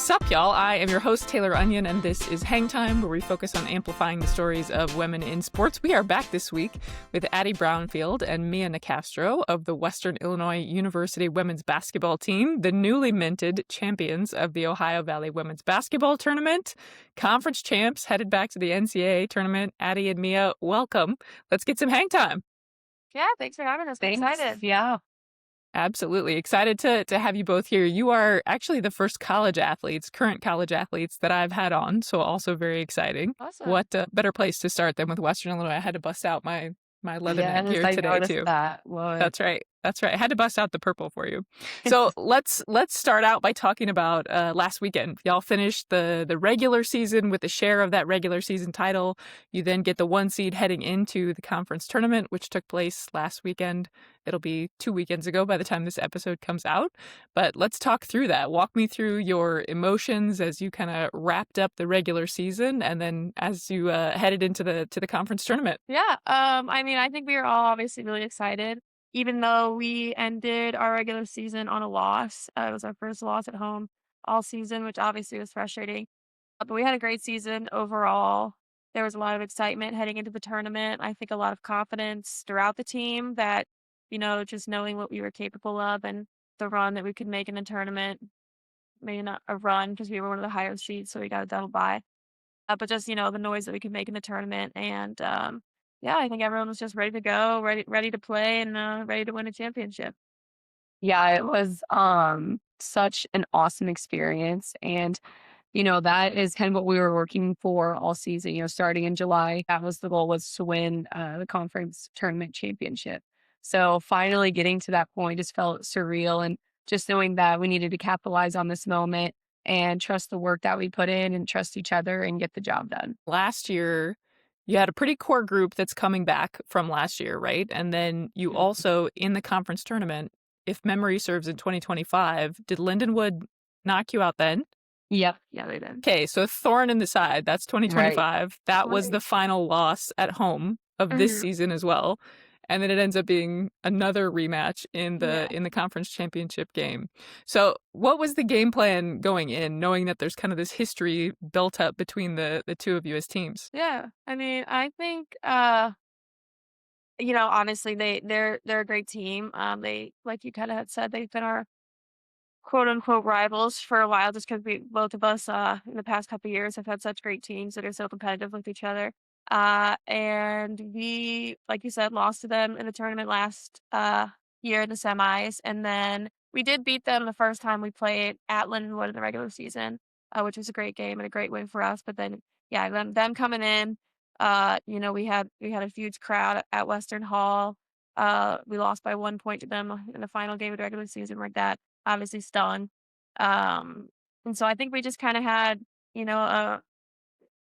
Sup, y'all? I am your host, Tayler Onion, and this is Hang Time, where we focus on amplifying the stories of women in sports. We are back this week with Addi Brownfield and Mia Nicastro of the Western Illinois University women's basketball team, the newly minted champions of the Ohio Valley women's basketball tournament, conference champs headed back to the NCAA tournament. Addi and Mia, welcome. Let's get some hang time. Yeah, thanks for having us. Thanks. Excited. Yeah. Absolutely. Excited to have you both here. You are actually the first current college athletes that I've had on, so also very exciting. Awesome. What better place to start than with Western Illinois? I had to bust out my Leatherneck gear today, too. That's right. I had to bust out the purple for you. So let's start out by talking about last weekend. Y'all finished the regular season with a share of that regular season title. You then get the 1 seed heading into the conference tournament, which took place last weekend. It'll be 2 weekends ago by the time this episode comes out. But let's talk through that. Walk me through your emotions as you kind of wrapped up the regular season and then as you headed into the conference tournament. Yeah. I think we were all obviously really excited. Even though we ended our regular season on a loss, it was our first loss at home all season, which obviously was frustrating. But we had a great season overall. There was a lot of excitement heading into the tournament. I think a lot of confidence throughout the team that, just knowing what we were capable of and the run that we could make in the tournament. Maybe not a run because we were one of the higher seeds, so we got a double bye. But just, the noise that we could make in the tournament. And yeah, I think everyone was just ready to go, ready to play, and ready to win a championship. Yeah, it was such an awesome experience. And, that is kind of what we were working for all season, starting in July. That was the goal, was to win the conference tournament championship. So finally getting to that point just felt surreal. And just knowing that we needed to capitalize on this moment and trust the work that we put in and trust each other and get the job done. Last year, you had a pretty core group that's coming back from last year, right? And then you also, in the conference tournament, if memory serves, in 2025, did Lindenwood knock you out then? Yep. Yeah, they did. Okay, so thorn in the side, that's 2025. Right. That was the final loss at home of this season as well. And then it ends up being another rematch in the conference championship game. So what was the game plan going in, knowing that there's kind of this history built up between the two of you as teams? Yeah. I think, honestly, they're a great team. They, like you kind of had said, they've been our quote unquote rivals for a while, just because both of us in the past couple of years have had such great teams that are so competitive with each other. And we, like you said, lost to them in the tournament last year in the semis. And then we did beat them the first time we played at Lindenwood in the regular season, which was a great game and a great win for us. But then, yeah, them coming in, we had a huge crowd at Western Hall. We lost by 1 point to them in the final game of the regular season, like that. Obviously stung. And so I think we just kind of had, a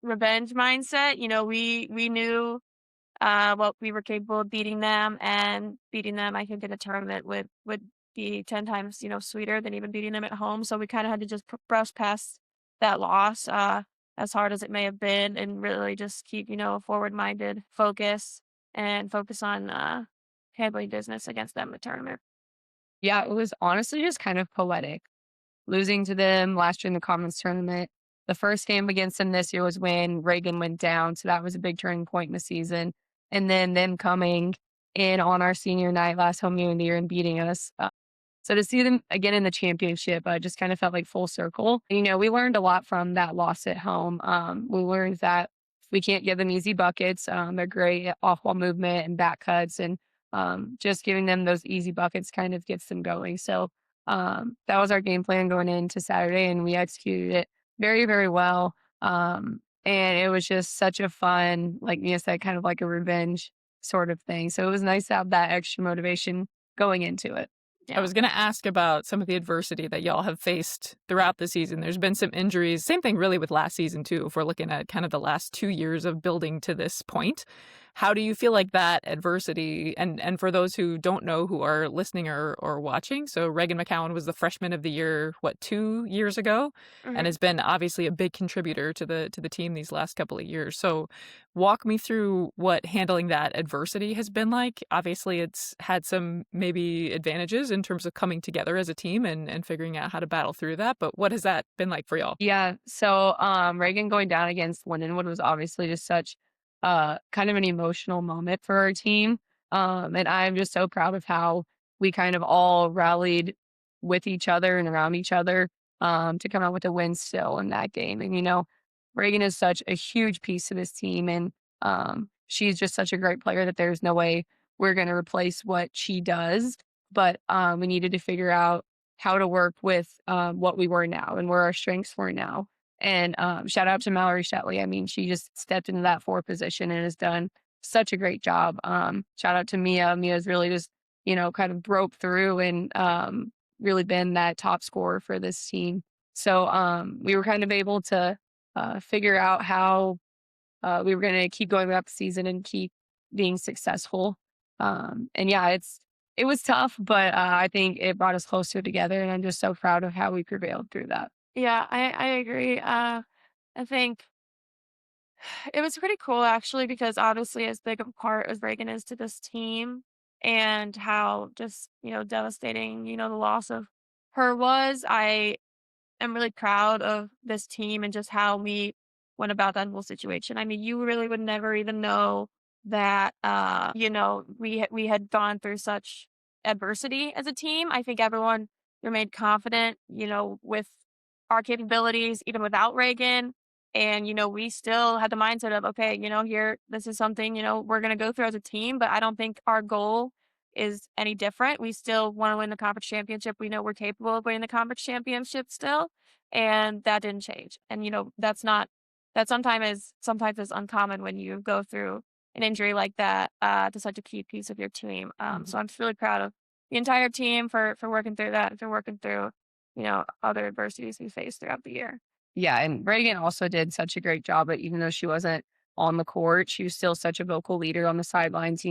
revenge mindset. We knew what we were capable of beating them, and beating them, I think, in a tournament would be 10 times, sweeter than even beating them at home. So we kind of had to just brush past that loss, as hard as it may have been, and really just keep, a forward-minded focus on handling business against them in the tournament. Yeah, it was honestly just kind of poetic. Losing to them last year in the conference tournament. The first game against them this year was when Reagan went down. So that was a big turning point in the season. And then them coming in on our senior night, last home game of the year, and beating us. So to see them again in the championship, just kind of felt like full circle. We learned a lot from that loss at home. We learned that we can't give them easy buckets. They're great at off-ball movement and back cuts. And just giving them those easy buckets kind of gets them going. So that was our game plan going into Saturday, and we executed it very, very well. And it was just such a fun, like Mia said, kind of like a revenge sort of thing. So it was nice to have that extra motivation going into it. Yeah. I was going to ask about some of the adversity that y'all have faced throughout the season. There's been some injuries. Same thing really with last season, too, if we're looking at kind of the last 2 years of building to this point. How do you feel like that adversity, and for those who don't know, who are listening or watching, so Reagan McCowan was the freshman of the year, 2 years ago, and has been obviously a big contributor to the team these last couple of years. So walk me through what handling that adversity has been like. Obviously, it's had some maybe advantages in terms of coming together as a team and figuring out how to battle through that. But what has that been like for y'all? Yeah. So Reagan going down against Lindenwood was obviously just such kind of an emotional moment for our team. And I'm just so proud of how we kind of all rallied with each other and around each other to come out with a win still in that game. And, Reagan is such a huge piece of this team. And she's just such a great player that there's no way we're going to replace what she does. But we needed to figure out how to work with what we were now and where our strengths were now. And shout out to Mallory Shetley. I mean, she just stepped into that 4 position and has done such a great job. Shout out to Mia. Mia's really just, kind of broke through and really been that top scorer for this team. So we were kind of able to figure out how we were going to keep going throughout the season and keep being successful. And yeah, it was tough, but I think it brought us closer together, and I'm just so proud of how we prevailed through that. Yeah, I agree. I think it was pretty cool actually because obviously as big of a part as Reagan is to this team and how just, devastating, the loss of her was, I am really proud of this team and just how we went about that whole situation. I mean, you really would never even know that we had gone through such adversity as a team. I think everyone remained confident, with our capabilities even without Reagan. And, we still had the mindset of, okay, here, this is something, we're going to go through as a team, but I don't think our goal is any different. We still want to win the conference championship. We know we're capable of winning the conference championship still. And that didn't change. And, that sometimes is uncommon when you go through an injury like that to such a key piece of your team. So I'm just really proud of the entire team for working through that and for working through, other adversities we faced throughout the year. Yeah, and Reagan also did such a great job, but even though she wasn't on the court, she was still such a vocal leader on the sidelines,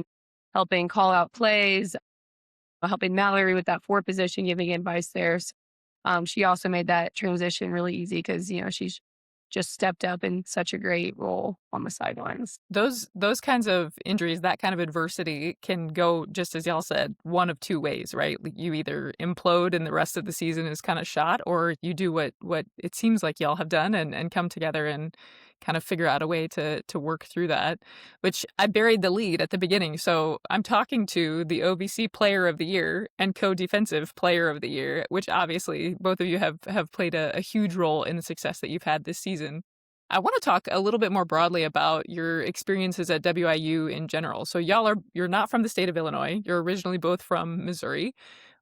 helping call out plays, helping Mallory with that 4 position, giving advice there. So, she also made that transition really easy because, she's just stepped up in such a great role on the sidelines. Those kinds of injuries, that kind of adversity can go, just as y'all said, one of 2 ways, right? You either implode and the rest of the season is kind of shot, or you do what it seems like y'all have done and come together and kind of figure out a way to work through that, which I buried the lead at the beginning. So I'm talking to the OVC Player of the Year and Co-Defensive Player of the Year, which obviously both of you have played a huge role in the success that you've had this season. I want to talk a little bit more broadly about your experiences at WIU in general. So you're not from the state of Illinois. You're originally both from Missouri.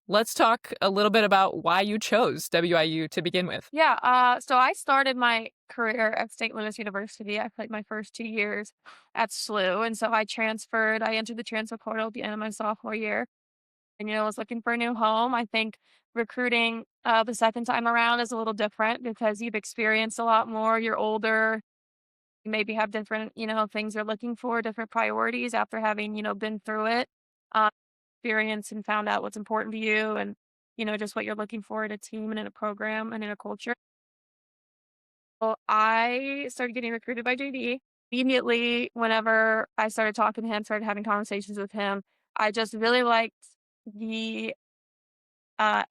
Let's talk a little bit about why you chose WIU to begin with. Yeah, so I started my career at St. Louis University. I played my first 2 years at SLU, and so I entered the transfer portal at the end of my sophomore year. And, I was looking for a new home. I think recruiting the second time around is a little different because you've experienced a lot more. You're older. You maybe have different, things you're looking for, different priorities after having, been through it, experience and found out what's important to you and, just what you're looking for in a team and in a program and in a culture. Well, I started getting recruited by JD. Immediately, whenever I started talking to him, started having conversations with him, I just really liked the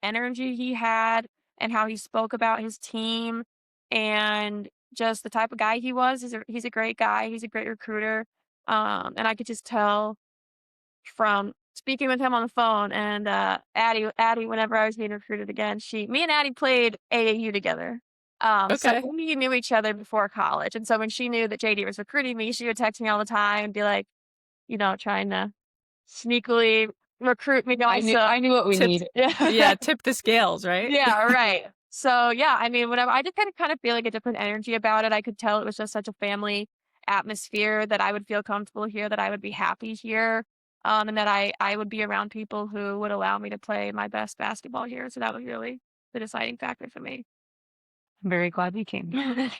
energy he had and how he spoke about his team and just the type of guy he was. He's a great guy. He's a great recruiter. And I could just tell from speaking with him on the phone and Addi, whenever I was being recruited again, me and Addi played AAU together. So we knew each other before college. And so when she knew that JD was recruiting me, she would text me all the time and be like, trying to sneakily recruit me. I knew what we needed. Yeah, tip the scales, right? Yeah, right. So yeah, I mean, whatever. I just kind of feel like a different energy about it. I could tell it was just such a family atmosphere that I would feel comfortable here, that I would be happy here, and that I would be around people who would allow me to play my best basketball here. So that was really the deciding factor for me. I'm very glad we came. It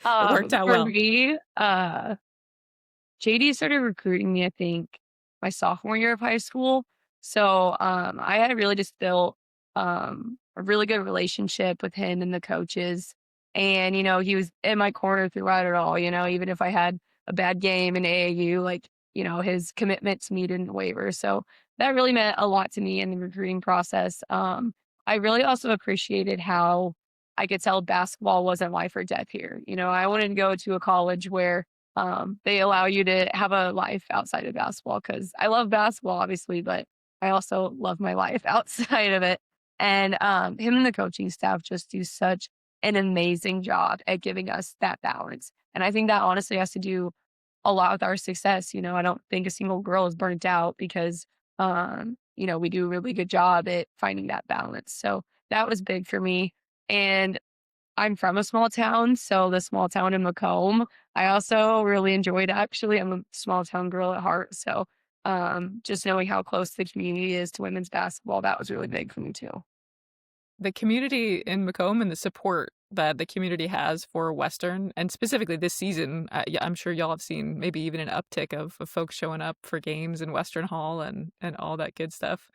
worked out well. For me, JD started recruiting me, I think, my sophomore year of high school. So I had really just built a really good relationship with him and the coaches. And, he was in my corner throughout it all, even if I had a bad game in AAU, like, his commitment to me didn't waver. So that really meant a lot to me in the recruiting process. I really also appreciated how I could tell basketball wasn't life or death here. I wanted to go to a college where they allow you to have a life outside of basketball, because I love basketball, obviously, but I also love my life outside of it. And him and the coaching staff just do such an amazing job at giving us that balance. And I think that honestly has to do a lot with our success. I don't think a single girl is burnt out because, we do a really good job at finding that balance. So that was big for me. And I'm from a small town, so the small town in Macomb, I also really enjoyed. Actually, I'm a small town girl at heart. So just knowing how close the community is to women's basketball, that was really big for me too. The community in Macomb and the support that the community has for Western, and specifically this season, I'm sure y'all have seen maybe even an uptick of folks showing up for games in Western Hall and all that good stuff.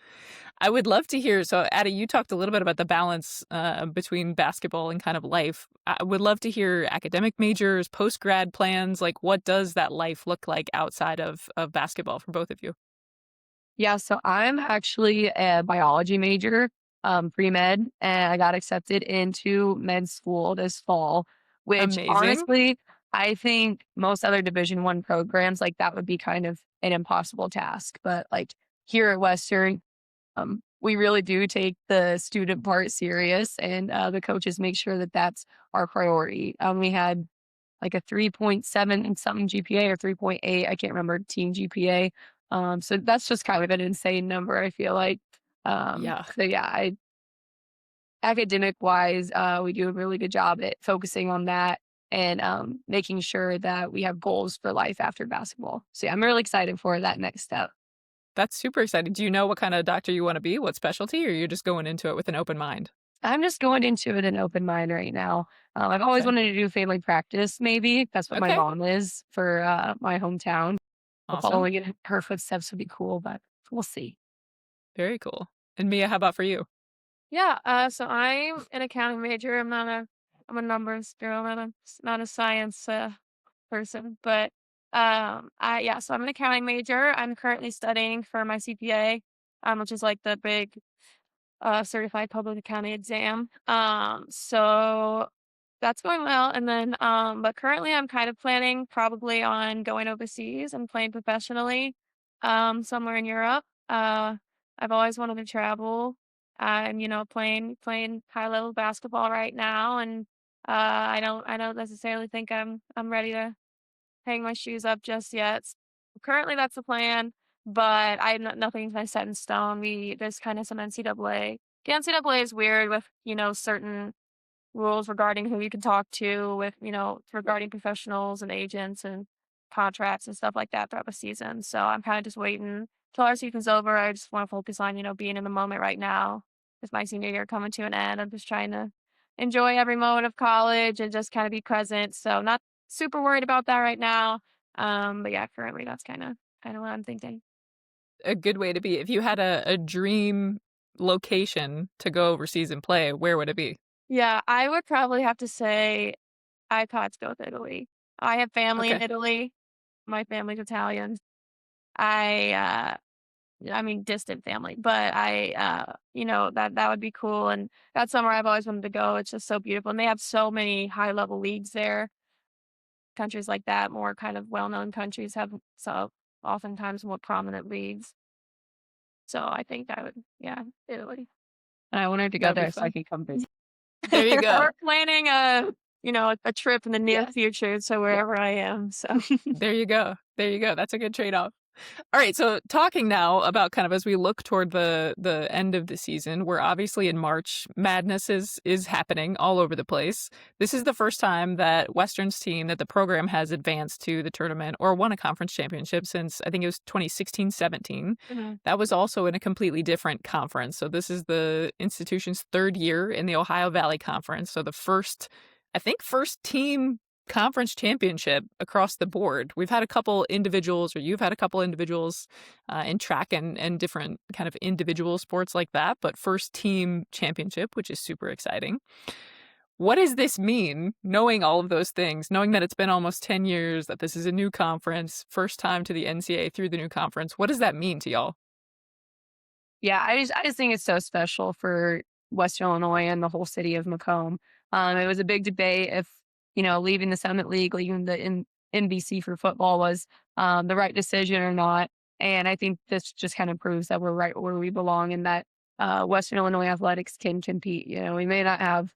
I would love to hear, so Addi, you talked a little bit about the balance between basketball and kind of life. I would love to hear academic majors, post-grad plans, like what does that life look like outside of basketball for both of you? Yeah, so I'm actually a biology major, pre-med, and I got accepted into med school this fall, which Amazing. honestly, I think most other Division I programs, like that would be kind of an impossible task. But like here at Western, we really do take the student part serious, and the coaches make sure that that's our priority. We had like a 3.7 and something GPA or 3.8, I can't remember, team GPA. So that's just kind of an insane number, I feel like. Yeah. So yeah, academic wise, we do a really good job at focusing on that and making sure that we have goals for life after basketball. So yeah, I'm really excited for that next step. That's super exciting. Do you know what kind of doctor you want to be? What specialty? Or you're just going into it with an open mind? I'm just going into it with an open mind right now. I've always wanted to do family practice, maybe. That's what my mom is for my hometown. Awesome. Following in her footsteps would be cool, but we'll see. Very cool. And Mia, how about for you? Yeah, so I'm an accounting major. I'm a numbers girl. I'm not a science person, but so I'm an accounting major. I'm currently studying for my CPA, which is like the big certified public accounting exam. So that's going well. And then but currently I'm kind of planning probably on going overseas and playing professionally somewhere in Europe. I've always wanted to travel. I'm, playing high level basketball right now, and I don't necessarily think I'm ready to hang my shoes up just yet. Currently, that's the plan, but nothing's been set in stone. There's kind of some NCAA. The NCAA is weird with certain rules regarding who you can talk to with regarding professionals and agents and contracts and stuff like that throughout the season. So I'm kind of just waiting till our season's over. I just want to focus on being in the moment right now. With my senior year coming to an end, I'm just trying to enjoy every moment of college and just kind of be present. So not super worried about that right now. But yeah, currently that's kind of what I'm thinking. A good way to be. If you had a dream location to go overseas and play, where would it be? Yeah, I would probably have to say I'd probably have to go with Italy. I have family in Italy. My family's Italian. I mean, distant family, but that would be cool. And that's somewhere I've always wanted to go. It's just so beautiful. And they have so many high level leagues there. Countries like that, more kind of well known countries, have so oftentimes more prominent leagues. So I think I would, Italy. And I wanted to go there so I could come visit. There you go. We're planning a trip in the near future to wherever I am. So there you go. That's a good trade-off. All right, so talking now about kind of as we look toward the end of the season, we're obviously in March. Madness is happening all over the place. This is the first time that Western's team, that the program has advanced to the tournament or won a conference championship since I think it was 2016-17. Mm-hmm. That was also in a completely different conference. So this is the institution's third year in the Ohio Valley Conference. So the first team conference championship across the board. We've had a couple individuals, or you've had a couple individuals in track and different kind of individual sports like that, but first team championship, which is super exciting. What does this mean, knowing all of those things, knowing that it's been almost 10 years, that this is a new conference, first time to the NCAA through the new conference? What does that mean to y'all? Yeah, I just think it's so special for Western Illinois and the whole city of Macomb. It was a big debate if, leaving the Summit League, leaving the NBC for football was the right decision or not. And I think this just kind of proves that we're right where we belong, and that Western Illinois athletics can compete. We may not have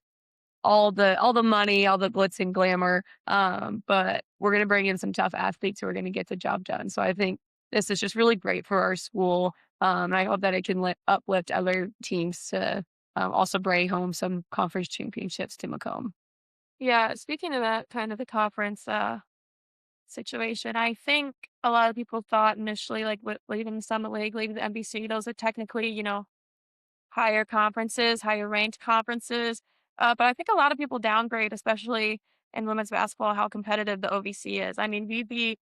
all the money, all the glitz and glamour, but we're going to bring in some tough athletes who are going to get the job done. So I think this is just really great for our school. And I hope that it can uplift other teams to also bring home some conference championships to Macomb. Yeah, speaking of that kind of the conference situation, I think a lot of people thought initially, like with leaving the Summit League, leaving the NBC, those are technically, higher conferences, higher ranked conferences. But I think a lot of people downgrade, especially in women's basketball, how competitive the OVC is. I mean, we beat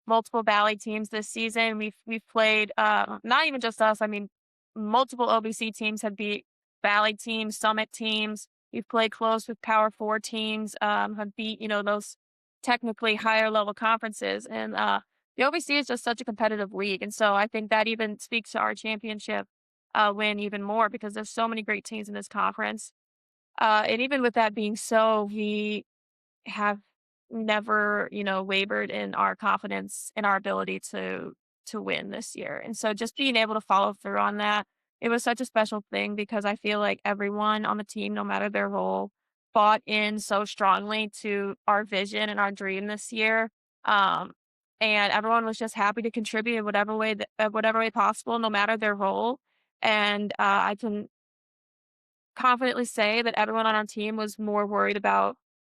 multiple Valley teams this season. We've played not even just us. I mean, multiple OVC teams have beat Valley teams, Summit teams. We've played close with Power Four teams. Have beat those technically higher level conferences, and the OVC is just such a competitive league. And so I think that even speaks to our championship win even more, because there's so many great teams in this conference. And even with that being so, we have never, wavered in our confidence in our ability to win this year. And so just being able to follow through on that, it was such a special thing, because I feel like everyone on the team, no matter their role, bought in so strongly to our vision and our dream this year. Um, and everyone was just happy to contribute in whatever way possible, no matter their role. And I can confidently say that everyone on our team was more worried about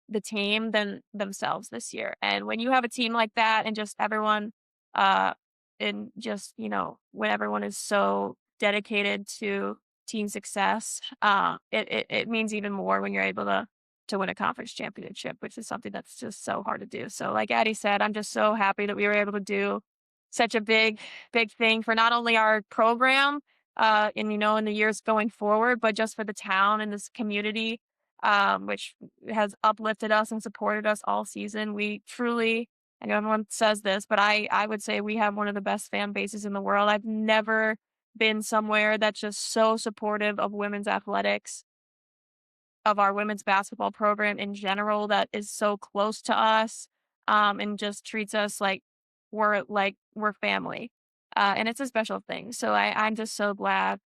the team than themselves this year. And when you have a team like that, and just everyone, uh, and just, when everyone is so dedicated to team success, it means even more when you're able to win a conference championship, which is something that's just so hard to do. So like Addi said, I'm just so happy that we were able to do such a big, big thing for not only our program, and in the years going forward, but just for the town and this community, which has uplifted us and supported us all season. We truly, I know everyone says this, but I would say we have one of the best fan bases in the world. I've never been somewhere that's just so supportive of women's athletics, of our women's basketball program in general, that is so close to us, and just treats us like we're family. And it's a special thing. So I'm just so glad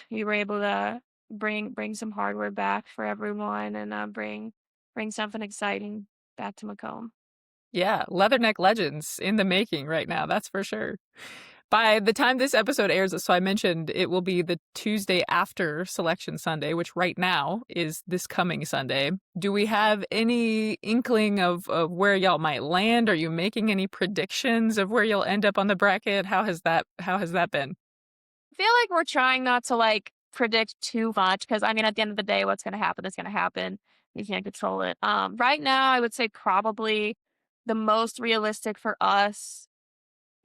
we were able to bring some hardware back for everyone, and bring something exciting back to Macomb. Yeah, Leatherneck legends in the making right now, that's for sure. By the time this episode airs, so I mentioned it will be the Tuesday after Selection Sunday, which right now is this coming Sunday. Do we have any inkling of where y'all might land? Are you making any predictions of where you'll end up on the bracket? How has that been? I feel like we're trying not to predict too much, because I mean, at the end of the day, what's going to happen is going to happen. You can't control it. Right now, I would say probably the most realistic for us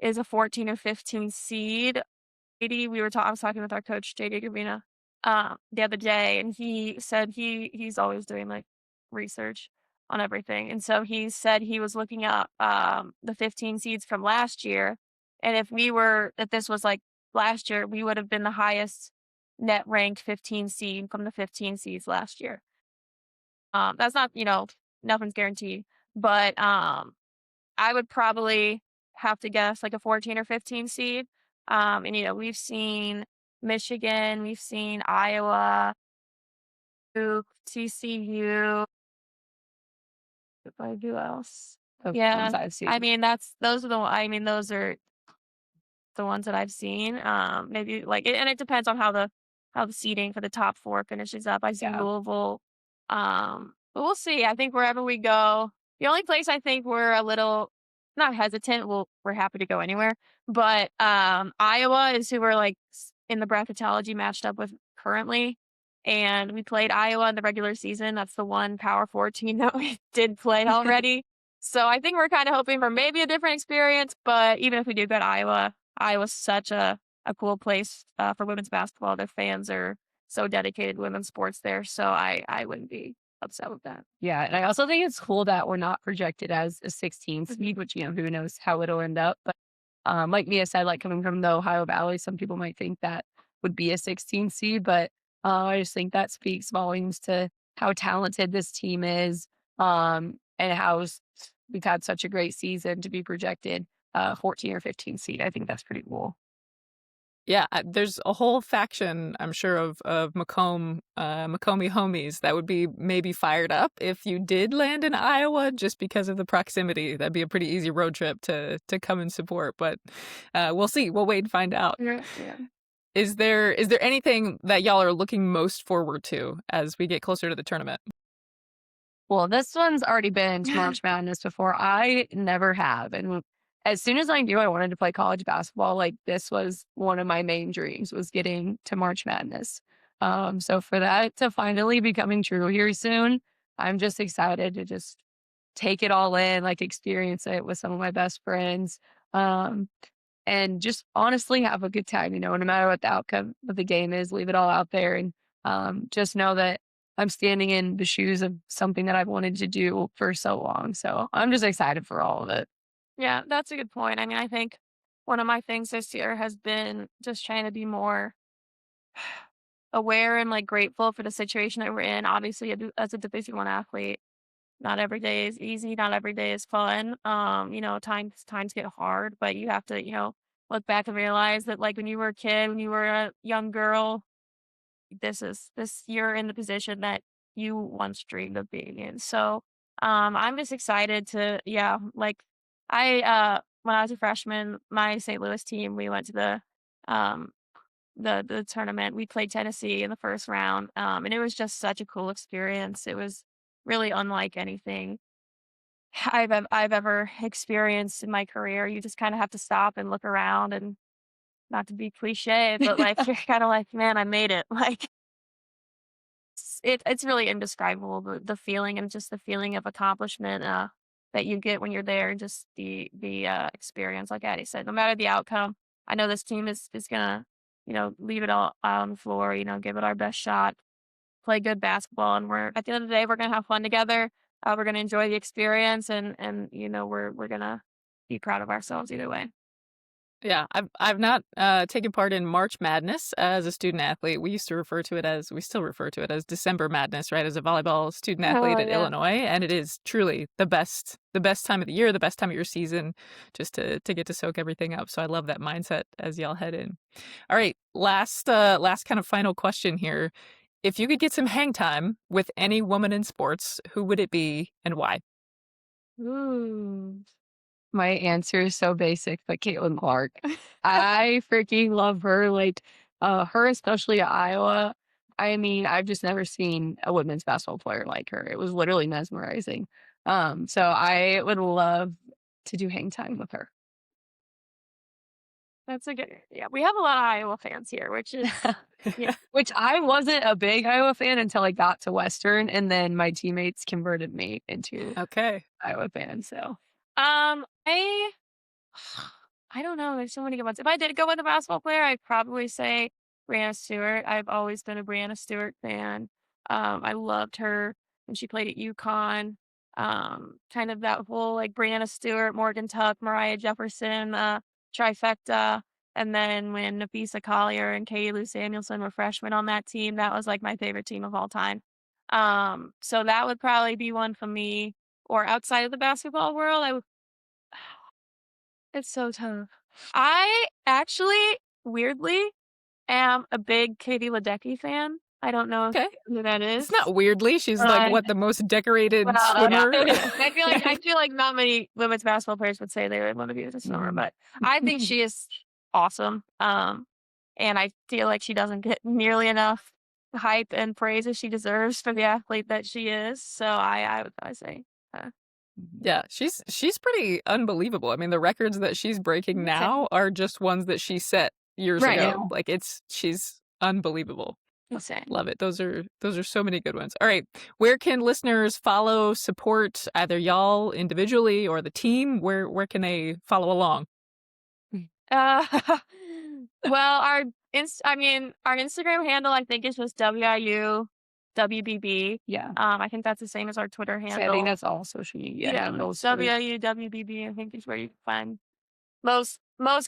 is a 14 or 15 seed. I was talking with our coach, JD Gravina, the other day, and he said he's always doing research on everything. And so he said he was looking at the 15 seeds from last year. And if this was like last year, we would have been the highest net ranked 15 seed from the 15 seeds last year. That's not, nothing's guaranteed, but I would probably have to guess like a 14 or 15 seed. And we've seen Michigan, we've seen Iowa, Duke, TCU. Who else? Yeah, I've seen. I mean those are the ones that I've seen. Maybe and it depends on how the seeding for the top four finishes up. I've seen Louisville. But we'll see. I think wherever we go, the only place I think we're a little not hesitant, we're happy to go anywhere. But Iowa is who we're in the bracketology matched up with currently. and we played Iowa in the regular season. That's the one Power 4 team that we did play already. So I think we're kind of hoping for maybe a different experience, but even if we do go to Iowa, Iowa's such a cool place for women's basketball. Their fans are so dedicated to women's sports there. So I wouldn't be upset with that. Yeah. And I also think it's cool that we're not projected as a 16 seed, which, who knows how it'll end up. But like Mia said, like coming from the Ohio Valley, some people might think that would be a 16 seed, but I just think that speaks volumes to how talented this team is, and how we've had such a great season to be projected 14 or 15 seed. I think that's pretty cool. Yeah, there's a whole faction, I'm sure, of Macomb, Macomb homies that would be maybe fired up if you did land in Iowa just because of the proximity. That'd be a pretty easy road trip to come and support. But we'll see. We'll wait and find out. Yeah. Is there anything that y'all are looking most forward to as we get closer to the tournament? Well, this one's already been to March Madness before. I never have. And as soon as I knew I wanted to play college basketball, like this was one of my main dreams, was getting to March Madness. So for that to finally be coming true here soon, I'm just excited to just take it all in, like experience it with some of my best friends. And just honestly have a good time, no matter what the outcome of the game is, leave it all out there and just know that I'm standing in the shoes of something that I've wanted to do for so long. So I'm just excited for all of it. Yeah, that's a good point. I mean, I think one of my things this year has been just trying to be more aware and like grateful for the situation that we're in. Obviously, as a Division I athlete, not every day is easy. Not every day is fun. Times get hard, but you have to, look back and realize that like when you were a kid, when you were a young girl, you're in the position that you once dreamed of being in. So, I'm just excited to, like when I was a freshman, my St. Louis team, we went to the tournament. We played Tennessee in the first round. And it was just such a cool experience. It was really unlike anything I've ever experienced in my career. You just kind of have to stop and look around, and not to be cliche, but like you're kind of like, man, I made it. Like it's really indescribable, the feeling, and just the feeling of accomplishment that you get when you're there, and just the experience. Like Addi said, no matter the outcome, I know this team is gonna leave it all out on the floor. Give it our best shot, play good basketball, and we're at the end of the day, we're gonna have fun together. We're gonna enjoy the experience, and we're gonna be proud of ourselves either way. Yeah, I've not taken part in March Madness as a student athlete. We still refer to it as December Madness, right? As a volleyball student athlete at Illinois, and it is truly the best time of the year, the best time of your season, just to get to soak everything up. So I love that mindset as y'all head in. All right, last kind of final question here. If you could get some hang time with any woman in sports, who would it be and why? Ooh. My answer is so basic, but Caitlin Clark. I freaking love her. Like, her, especially at Iowa. I mean, I've just never seen a women's basketball player like her. It was literally mesmerizing. So I would love to do hang time with her. That's a good. Yeah, we have a lot of Iowa fans here, which is which I wasn't a big Iowa fan until I got to Western, and then my teammates converted me into Iowa fan. So. I don't know. There's so many good ones. If I did go with a basketball player, I'd probably say Brianna Stewart. I've always been a Brianna Stewart fan. I loved her when she played at UConn. Kind of that whole like Brianna Stewart, Morgan Tuck, Mariah Jefferson trifecta. And then when Nafisa Collier and Katie Lou Samuelson were freshmen on that team, that was like my favorite team of all time. So that would probably be one for me. Or outside of the basketball world, it's so tough. I actually, weirdly, am a big Katie Ledecky fan. I don't know who that is. It's not weirdly. She's like the most decorated swimmer. I feel like not many women's basketball players would say they would want to be a swimmer, but I think she is awesome. And I feel like she doesn't get nearly enough hype and praise as she deserves for the athlete that she is. So I would probably say. Yeah, she's pretty unbelievable. I mean, the records that she's breaking now are just ones that she set years ago. Like she's unbelievable. Insane. Love it. Those are so many good ones. All right. Where can listeners follow, support either y'all individually or the team? Where can they follow along? Well, our Instagram handle, I think, is just WIU WBB. Yeah. I think that's the same as our Twitter handle. So I think that's all social media handles. WIU WBB, I think, is where you can find most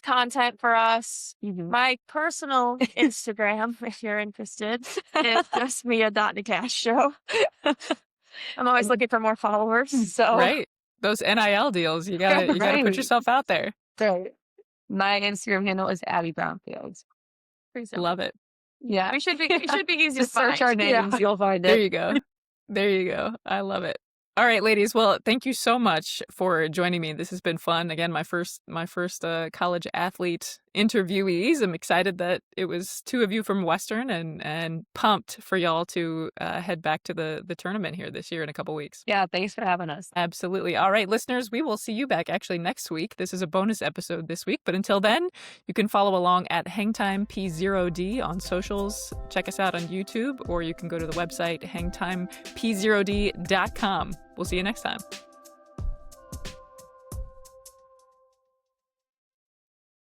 content for us. My personal Instagram, if you're interested, is just Nicastro. I'm always looking for more followers. So right, those NIL deals, you gotta put yourself out there. Right. My Instagram handle is Addi Brownfield. Love it. Yeah, it should be easy to search our names. You'll find it. There you go. I love it. All right, ladies. Well, thank you so much for joining me. This has been fun. Again, my first college athlete interviewees. I'm excited that it was two of you from Western, and pumped for y'all to head back to the tournament here this year in a couple weeks. Yeah, thanks for having us. Absolutely. All right, listeners, we will see you back actually next week. This is a bonus episode this week, but until then, you can follow along at HangTimeP0D on socials. Check us out on YouTube, or you can go to the website hangtimep0d.com. We'll see you next time.